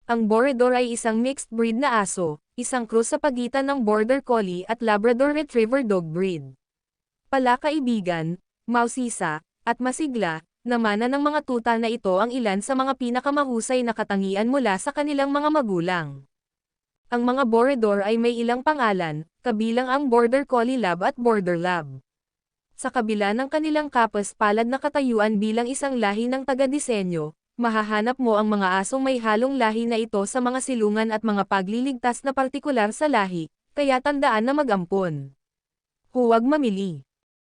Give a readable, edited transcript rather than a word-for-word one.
Ang Boredor ay isang mixed breed na aso, isang krus sa pagitan ng Border Collie at Labrador Retriever dog breed. Palakaibigan, mausisa, at masigla, namana ng mga tuta na ito ang ilan sa mga pinakamahusay na katangian mula sa kanilang mga magulang. Ang mga Boredor ay may ilang pangalan, kabilang ang Border Collie Lab at Border Lab. Sa kabila ng kanilang kapas-palad na katayuan bilang isang lahi ng taga-disenyo, mahahanap mo ang mga asong may halong lahi na ito sa mga silungan at mga pagliligtas na partikular sa lahi, kaya tandaan na mag-ampon. Huwag mamili.